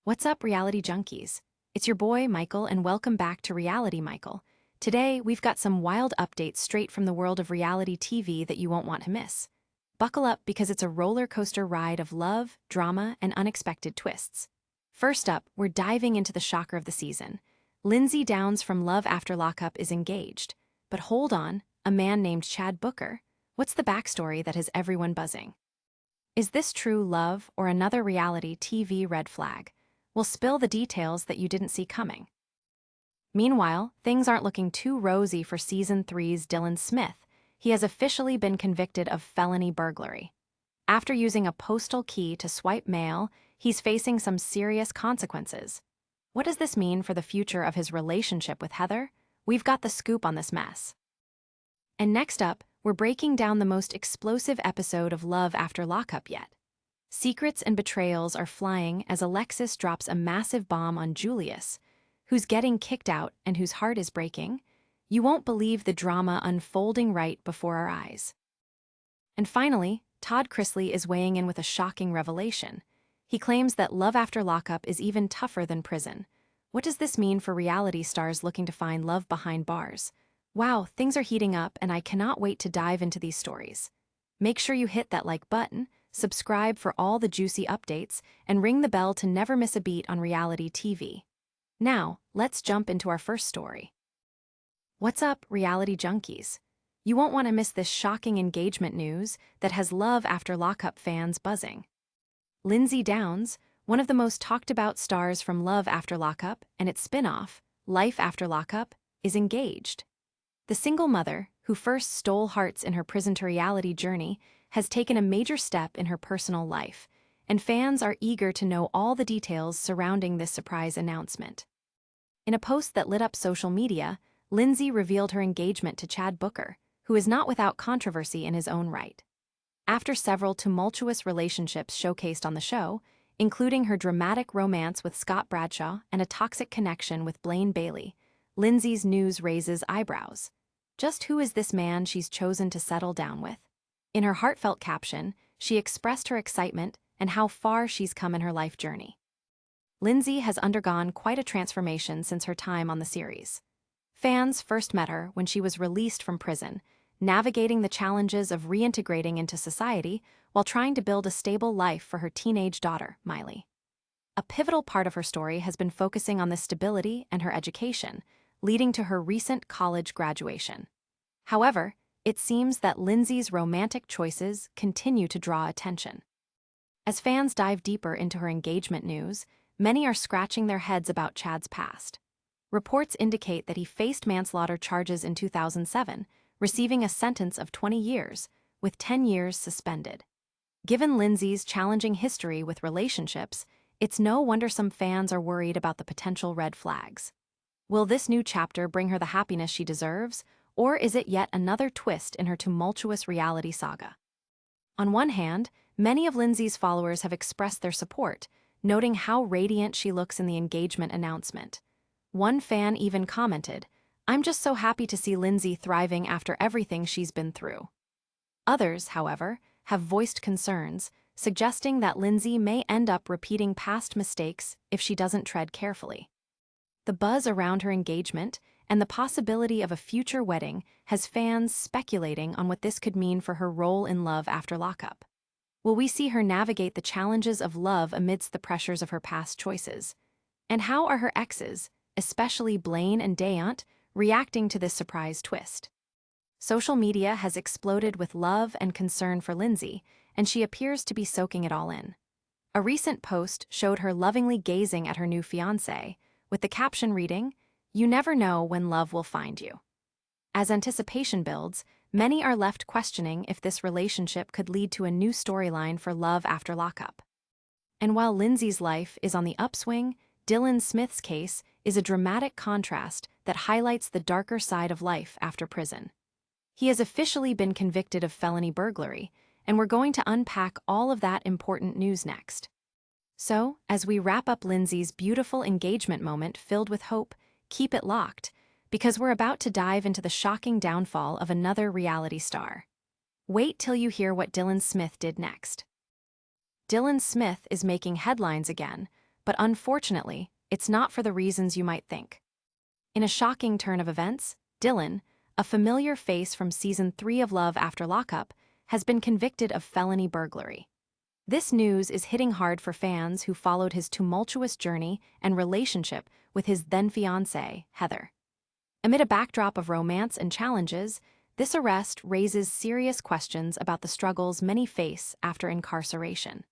What's up, reality junkies? It's your boy, Michael, and welcome back to Reality Michael. Today, we've got some wild updates straight from the world of reality TV that you won't want to miss. Buckle up because it's a roller coaster ride of love, drama, and unexpected twists. First up, we're diving into the shocker of the season. Lindsey Downs from Love After Lockup is engaged. But hold on, a man named Chad Booker. What's the backstory that has everyone buzzing? Is this true love or another reality TV red flag? We'll spill the details that you didn't see coming. Meanwhile, things aren't looking too rosy for Season 3's Dylan Smith. He has officially been convicted of felony burglary. After using a postal key to swipe mail, he's facing some serious consequences. What does this mean for the future of his relationship with Heather? We've got the scoop on this mess. And next up, we're breaking down the most explosive episode of Love After Lockup yet. Secrets and betrayals are flying as Alexis drops a massive bomb on Julius, who's getting kicked out and whose heart is breaking. You won't believe the drama unfolding right before our eyes. And finally, Todd Chrisley is weighing in with a shocking revelation. He claims that Love After Lockup is even tougher than prison. What does this mean for reality stars looking to find love behind bars? Wow, things are heating up, and I cannot wait to dive into these stories. Make sure you hit that like button, subscribe for all the juicy updates, and ring the bell to never miss a beat on reality TV. Now, let's jump into our first story. What's up, reality junkies? You won't want to miss this shocking engagement news that has Love After Lockup fans buzzing. Lindsey Downs, one of the most talked about stars from Love After Lockup and its spin-off, Life After Lockup, is engaged. The single mother, who first stole hearts in her prison-to-reality journey, has taken a major step in her personal life, and fans are eager to know all the details surrounding this surprise announcement. In a post that lit up social media, Lindsey revealed her engagement to Chad Booker, who is not without controversy in his own right. After several tumultuous relationships showcased on the show, including her dramatic romance with Scott Bradshaw and a toxic connection with Blaine Bailey, Lindsey's news raises eyebrows. Just who is this man she's chosen to settle down with? In her heartfelt caption, she expressed her excitement and how far she's come in her life journey. Lindsey has undergone quite a transformation since her time on the series. Fans first met her when she was released from prison, navigating the challenges of reintegrating into society while trying to build a stable life for her teenage daughter, Miley. A pivotal part of her story has been focusing on this stability and her education, leading to her recent college graduation. However, it seems that Lindsey's romantic choices continue to draw attention. As fans dive deeper into her engagement news, many are scratching their heads about Chad's past. Reports indicate that he faced manslaughter charges in 2007, receiving a sentence of 20 years, with 10 years suspended. Given Lindsey's challenging history with relationships, it's no wonder some fans are worried about the potential red flags. Will this new chapter bring her the happiness she deserves, or is it yet another twist in her tumultuous reality saga? On one hand, many of Lindsey's followers have expressed their support, noting how radiant she looks in the engagement announcement. One fan even commented, "I'm just so happy to see Lindsey thriving after everything she's been through." Others, however, have voiced concerns, suggesting that Lindsey may end up repeating past mistakes if she doesn't tread carefully. The buzz around her engagement and the possibility of a future wedding has fans speculating on what this could mean for her role in Love After Lockup. Will we see her navigate the challenges of love amidst the pressures of her past choices? And how are her exes, especially Blaine and Dayant, reacting to this surprise twist? Social media has exploded with love and concern for Lindsey, and she appears to be soaking it all in. A recent post showed her lovingly gazing at her new fiancé, with the caption reading, "You never know when love will find you." As anticipation builds, many are left questioning if this relationship could lead to a new storyline for Love After Lockup. And while Lindsey's life is on the upswing, Dylan Smith's case is a dramatic contrast that highlights the darker side of life after prison. He has officially been convicted of felony burglary, and we're going to unpack all of that important news next. So, as we wrap up Lindsey's beautiful engagement moment filled with hope, keep it locked, because we're about to dive into the shocking downfall of another reality star. Wait till you hear what Dylan Smith did next. Dylan Smith is making headlines again, but unfortunately, it's not for the reasons you might think. In a shocking turn of events, Dylan, a familiar face from Season 3 of Love After Lockup, has been convicted of felony burglary. This news is hitting hard for fans who followed his tumultuous journey and relationship with his then-fiancée, Heather. Amid a backdrop of romance and challenges, this arrest raises serious questions about the struggles many face after incarceration.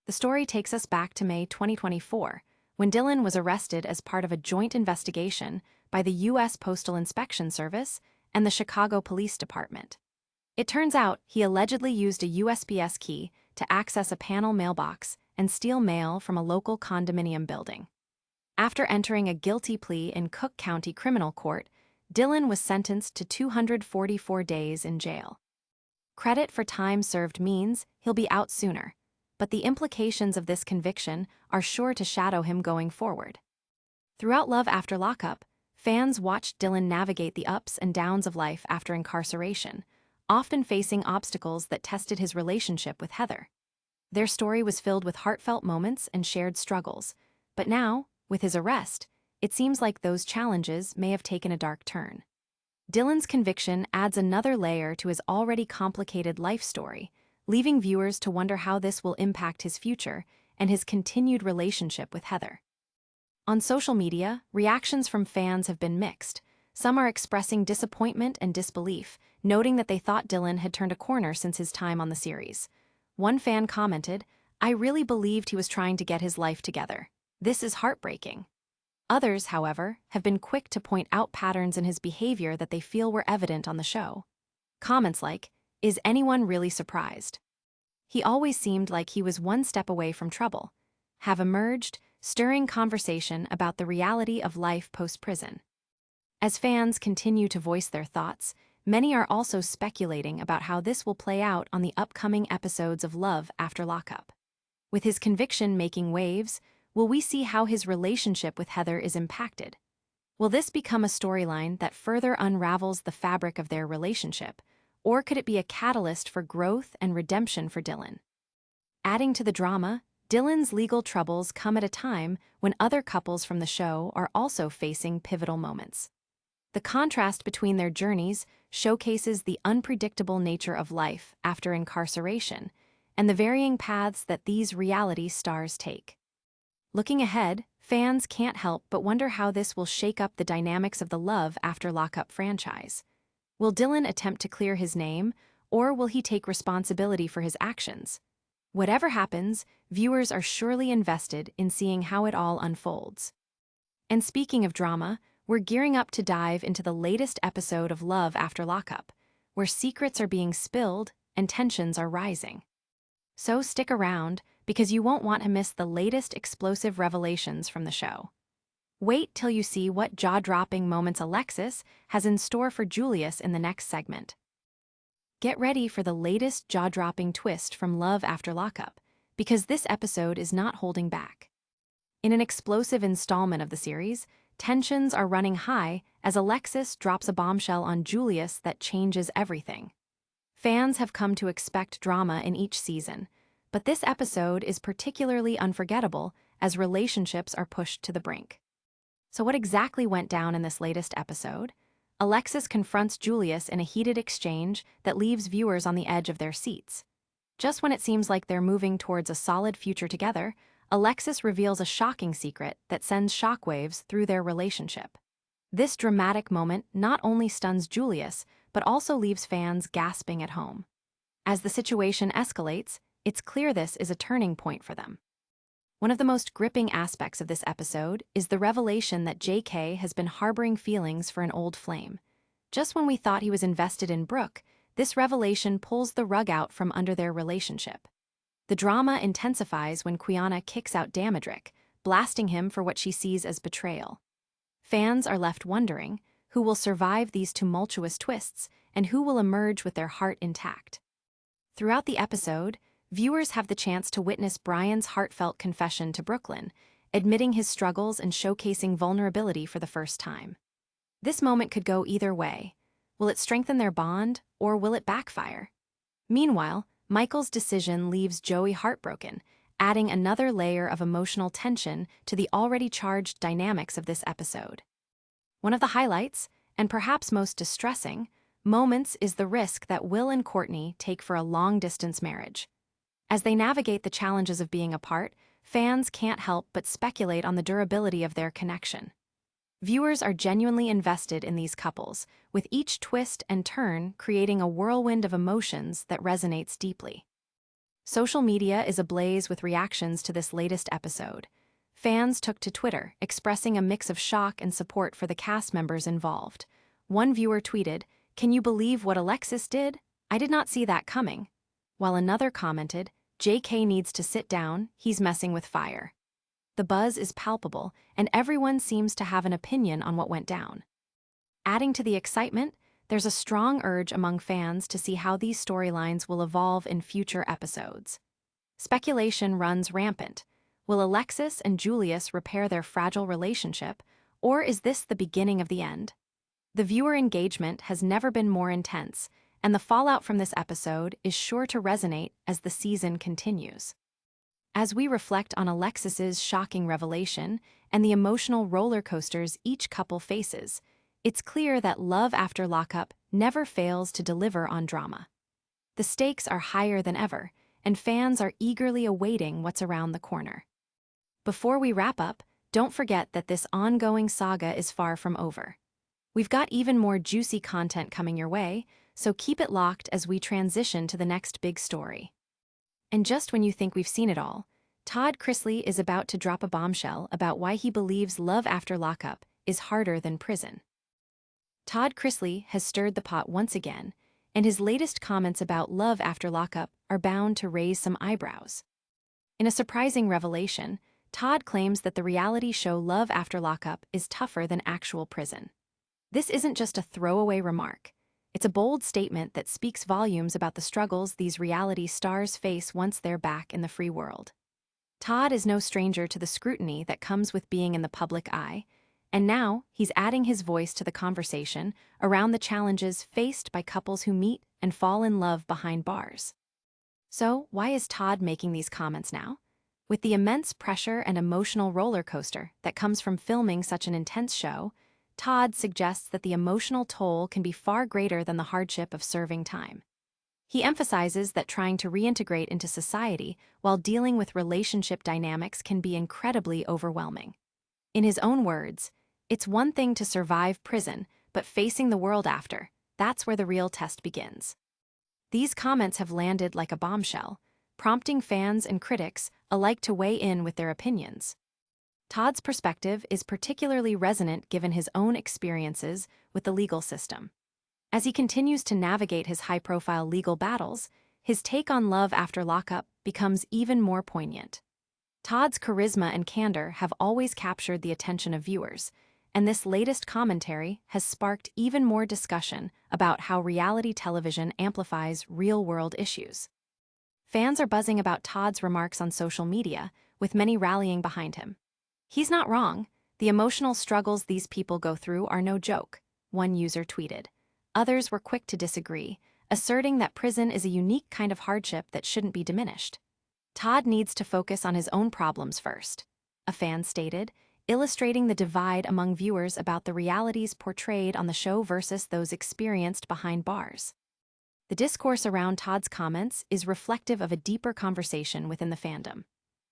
The story takes us back to May 2024, when Dylan was arrested as part of a joint investigation by the U.S. Postal Inspection Service and the Chicago Police Department. It turns out he allegedly used a USPS key to access a panel mailbox and steal mail from a local condominium building. After entering a guilty plea in Cook County Criminal Court, Dylan was sentenced to 244 days in jail. Credit for time served means he'll be out sooner, but the implications of this conviction are sure to shadow him going forward. Throughout Love After Lockup, fans watched Dylan navigate the ups and downs of life after incarceration, often facing obstacles that tested his relationship with Heather. Their story was filled with heartfelt moments and shared struggles, but now, with his arrest, it seems like those challenges may have taken a dark turn. Dylan's conviction adds another layer to his already complicated life story, leaving viewers to wonder how this will impact his future and his continued relationship with Heather. On social media, reactions from fans have been mixed. Some are expressing disappointment and disbelief, noting that they thought Dylan had turned a corner since his time on the series. One fan commented, "I really believed he was trying to get his life together. This is heartbreaking." Others, however, have been quick to point out patterns in his behavior that they feel were evident on the show. Comments like, "Is anyone really surprised? He always seemed like he was one step away from trouble," have emerged, stirring conversation about the reality of life post-prison. As fans continue to voice their thoughts, many are also speculating about how this will play out on the upcoming episodes of Love After Lockup. With his conviction making waves, will we see how his relationship with Heather is impacted? Will this become a storyline that further unravels the fabric of their relationship, or could it be a catalyst for growth and redemption for Dylan? Adding to the drama, Dylan's legal troubles come at a time when other couples from the show are also facing pivotal moments. The contrast between their journeys showcases the unpredictable nature of life after incarceration and the varying paths that these reality stars take. Looking ahead, fans can't help but wonder how this will shake up the dynamics of the Love After Lockup franchise. Will Dylan attempt to clear his name, or will he take responsibility for his actions? Whatever happens, viewers are surely invested in seeing how it all unfolds. And speaking of drama, we're gearing up to dive into the latest episode of Love After Lockup, where secrets are being spilled and tensions are rising. So stick around, because you won't want to miss the latest explosive revelations from the show. Wait till you see what jaw-dropping moments Alexis has in store for Julius in the next segment. Get ready for the latest jaw-dropping twist from Love After Lockup, because this episode is not holding back. In an explosive installment of the series, tensions are running high as Alexis drops a bombshell on Julius that changes everything. Fans have come to expect drama in each season, but this episode is particularly unforgettable as relationships are pushed to the brink. So what exactly went down in this latest episode? Alexis confronts Julius in a heated exchange that leaves viewers on the edge of their seats. Just when it seems like they're moving towards a solid future together, Alexis reveals a shocking secret that sends shockwaves through their relationship. This dramatic moment not only stuns Julius, but also leaves fans gasping at home. As the situation escalates, it's clear this is a turning point for them. One of the most gripping aspects of this episode is the revelation that JK has been harboring feelings for an old flame. Just when we thought he was invested in Brooke, this revelation pulls the rug out from under their relationship. The drama intensifies when Quiana kicks out Damadrick, blasting him for what she sees as betrayal. Fans are left wondering who will survive these tumultuous twists and who will emerge with their heart intact. Throughout the episode, viewers have the chance to witness Brian's heartfelt confession to Brooklyn, admitting his struggles and showcasing vulnerability for the first time. This moment could go either way. Will it strengthen their bond, or will it backfire? Meanwhile, Michael's decision leaves Joey heartbroken, adding another layer of emotional tension to the already charged dynamics of this episode. One of the highlights, and perhaps most distressing, moments is the risk that Will and Courtney take for a long-distance marriage. As they navigate the challenges of being apart, fans can't help but speculate on the durability of their connection. Viewers are genuinely invested in these couples, with each twist and turn creating a whirlwind of emotions that resonates deeply. Social media is ablaze with reactions to this latest episode. Fans took to Twitter, expressing a mix of shock and support for the cast members involved. One viewer tweeted, "Can you believe what Alexis did? I did not see that coming." While another commented, "JK needs to sit down, he's messing with fire." The buzz is palpable, and everyone seems to have an opinion on what went down. Adding to the excitement, there's a strong urge among fans to see how these storylines will evolve in future episodes. Speculation runs rampant. Will Alexis and Julius repair their fragile relationship, or is this the beginning of the end? The viewer engagement has never been more intense, and the fallout from this episode is sure to resonate as the season continues. As we reflect on Alexis's shocking revelation and the emotional roller coasters each couple faces, it's clear that Love After Lockup never fails to deliver on drama. The stakes are higher than ever, and fans are eagerly awaiting what's around the corner. Before we wrap up, don't forget that this ongoing saga is far from over. We've got even more juicy content coming your way, so keep it locked as we transition to the next big story. And just when you think we've seen it all, Todd Chrisley is about to drop a bombshell about why he believes Love After Lockup is harder than prison. Todd Chrisley has stirred the pot once again, and his latest comments about Love After Lockup are bound to raise some eyebrows. In a surprising revelation, Todd claims that the reality show Love After Lockup is tougher than actual prison. This isn't just a throwaway remark. It's a bold statement that speaks volumes about the struggles these reality stars face once they're back in the free world. Todd is no stranger to the scrutiny that comes with being in the public eye, and now he's adding his voice to the conversation around the challenges faced by couples who meet and fall in love behind bars. So, why is Todd making these comments now? With the immense pressure and emotional roller coaster that comes from filming such an intense show, Todd suggests that the emotional toll can be far greater than the hardship of serving time. He emphasizes that trying to reintegrate into society while dealing with relationship dynamics can be incredibly overwhelming. In his own words, "It's one thing to survive prison, but facing the world after, that's where the real test begins." These comments have landed like a bombshell, prompting fans and critics alike to weigh in with their opinions. Todd's perspective is particularly resonant given his own experiences with the legal system. As he continues to navigate his high-profile legal battles, his take on Love After Lockup becomes even more poignant. Todd's charisma and candor have always captured the attention of viewers, and this latest commentary has sparked even more discussion about how reality television amplifies real-world issues. Fans are buzzing about Todd's remarks on social media, with many rallying behind him. He's not wrong. The emotional struggles these people go through are no joke, one user tweeted. Others were quick to disagree, asserting that prison is a unique kind of hardship that shouldn't be diminished. Todd needs to focus on his own problems first, a fan stated, illustrating the divide among viewers about the realities portrayed on the show versus those experienced behind bars. The discourse around Todd's comments is reflective of a deeper conversation within the fandom.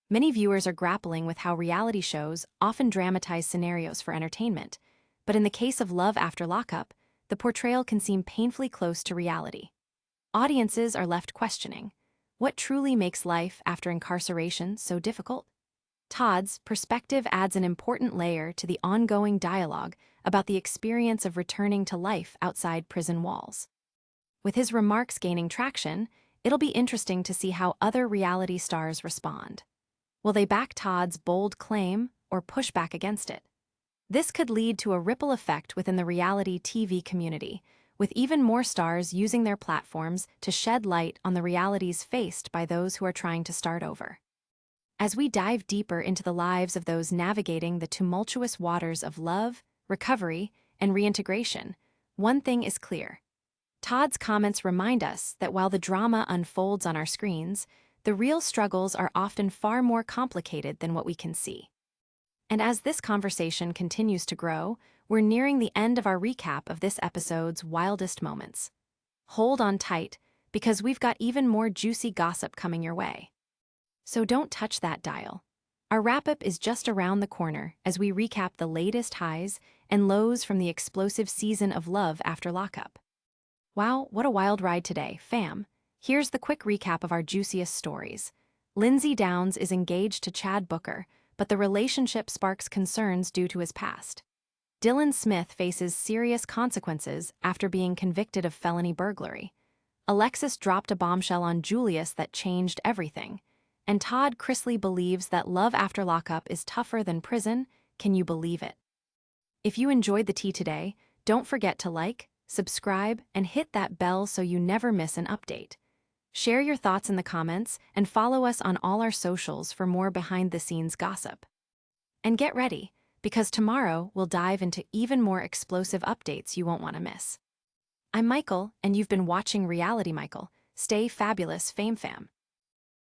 Many viewers are grappling with how reality shows often dramatize scenarios for entertainment, but in the case of Love After Lockup, the portrayal can seem painfully close to reality. Audiences are left questioning, what truly makes life after incarceration so difficult? Todd's perspective adds an important layer to the ongoing dialogue about the experience of returning to life outside prison walls. With his remarks gaining traction, it'll be interesting to see how other reality stars respond. Will they back Todd's bold claim or push back against it? This could lead to a ripple effect within the reality TV community, with even more stars using their platforms to shed light on the realities faced by those who are trying to start over. As we dive deeper into the lives of those navigating the tumultuous waters of love, recovery, and reintegration, one thing is clear. Todd's comments remind us that while the drama unfolds on our screens, the real struggles are often far more complicated than what we can see. And as this conversation continues to grow, we're nearing the end of our recap of this episode's wildest moments. Hold on tight, because we've got even more juicy gossip coming your way. So don't touch that dial. Our wrap-up is just around the corner as we recap the latest highs and lows from the explosive season of Love After Lockup. Wow, what a wild ride today, fam. Here's the quick recap of our juiciest stories. Lindsey Downs is engaged to Chad Booker, but the relationship sparks concerns due to his past. Dylan Smith faces serious consequences after being convicted of felony burglary. Alexis dropped a bombshell on Julius that changed everything. And Todd Chrisley believes that Love After Lockup is tougher than prison. Can you believe it? If you enjoyed the tea today, don't forget to like, subscribe, and hit that bell so you never miss an update. Share your thoughts in the comments and follow us on all our socials for more behind-the-scenes gossip. And get ready, because tomorrow we'll dive into even more explosive updates you won't want to miss. I'm Michael, and you've been watching Reality Michael. Stay fabulous, Fame Fam.